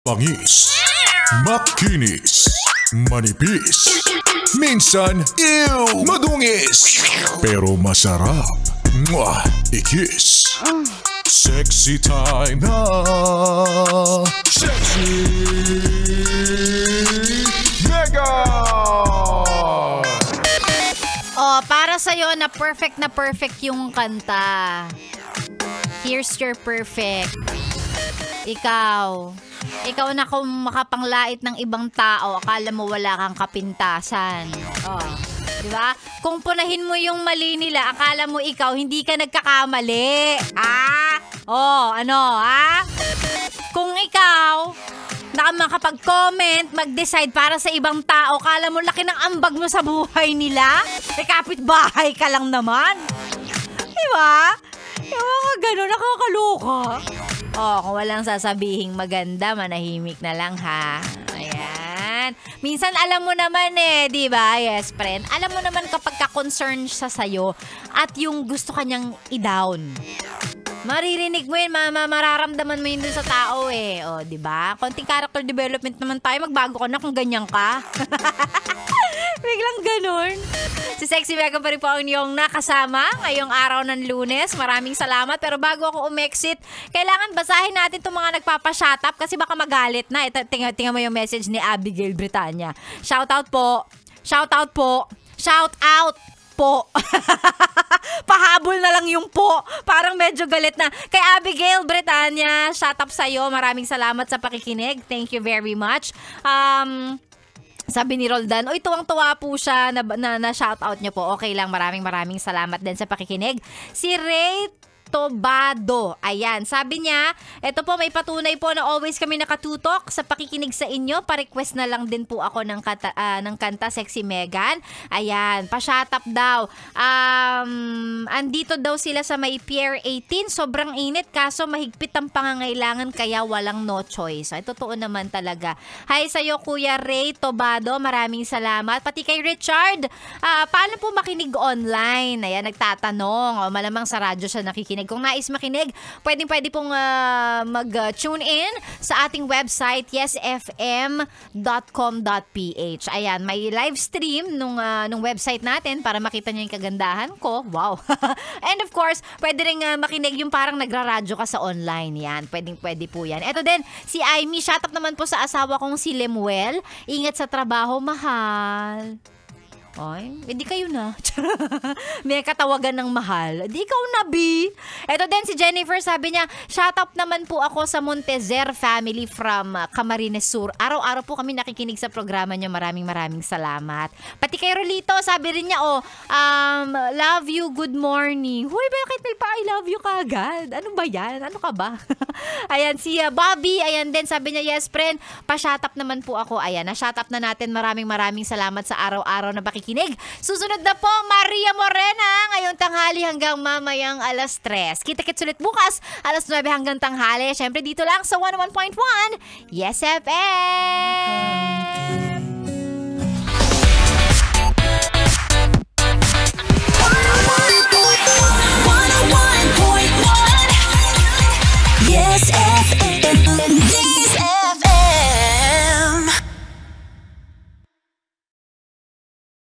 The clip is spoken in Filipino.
Pangis, makinis, manipis, minsan, madungis, pero masarap. Mwah! Ikis. Sexy time na. Sexy Mega! Oh, para sa'yo na perfect yung kanta. Here's your perfect. Ikaw na kung makapanglait ng ibang tao, akala mo wala kang kapintasan. Oh, di ba? Kung punahin mo yung mali nila, akala mo ikaw hindi ka nagkakamali. Kung ikaw makapag-comment, mag-decide para sa ibang tao, akala mo laki ng ambag mo sa buhay nila, kapitbahay ka lang naman. Di ba? Yung mga gano'n, nakakaloka. Kung walang sasabihing maganda, manahimik na lang ha. Ayan. Minsan alam mo naman di ba? Yes, friend. Alam mo naman kapag ka-concern siya sa'yo at yung gusto kanyang i-down. Maririnig mo yun, mararamdaman mo yun dun sa tao di ba? Konting character development naman tayo, magbago ka na kung ganyan ka. Biglang ganun. Si Sexy Mega pa rin po ang inyong nakasama ngayong araw ng Lunes. Maraming salamat. Pero bago ako umexit, kailangan basahin natin itong mga nagpapa-shoutout kasi baka magalit na. Tingnan mo yung message ni Abigail Britanya. Shoutout po. Shoutout po. Shoutout po. Pahabol na lang yung po. Parang medyo galit na. Kay Abigail Britanya, shout out sa'yo. Maraming salamat sa pakikinig. Thank you very much. Sabi ni Roldan, tuwang-tuwa po siya na shoutout niyo po. Okay lang, maraming salamat din sa pakikinig. Si Ray Tobado. Ayan, sabi niya, eto po may patunay po na always kami nakatutok sa pakikinig sa inyo. Pa-request na lang din po ako ng kanta Sexy Megan. Ayan, pa-shut up daw. Andito daw sila sa may Pier 18. Sobrang init kaso mahigpit ang pangangailangan kaya walang no choice. Ay, totoo naman talaga. Hi sa'yo Kuya Ray Tobado. Maraming salamat. Pati kay Richard. Paano po makinig online? Ayan, nagtatanong. Malamang sa radyo siya nakikinig. Kung nais makinig, pwede pong mag-tune in sa ating website, yesfm.com.ph. Ayan, may live stream nung website natin para makita niyo yung kagandahan ko. Wow! And of course, pwede rin makinig yung parang nagraradyo ka sa online. Yan, pwede po yan. Ito din, si Amy, shout out naman po sa asawa kong si Lemuel. Ingat sa trabaho, mahal. Ay, hindi kayo na. May katawagan ng mahal. Di ikaw na, B. Ito din si Jennifer, sabi niya, shout out naman po ako sa Montezer family from Camarines Sur. Araw-araw po kami nakikinig sa programa niyo. Maraming salamat. Pati kay Rolito, sabi rin niya, love you, good morning. Hoy, bakit may pa I love you kagad? Ano ba yan? Ano ka ba? Ayan, si Bobby, ayan din, sabi niya, yes, friend, pa-shout up naman po ako. Ayan, na-shout up na natin. Maraming salamat sa araw-araw na pakikinig. Susunod na po, Maria Morena, ngayong tanghali hanggang mamayang alas 3. Kita-kits ulit bukas, alas 9 hanggang tanghali. Siyempre dito lang sa 101.1, Yes FM!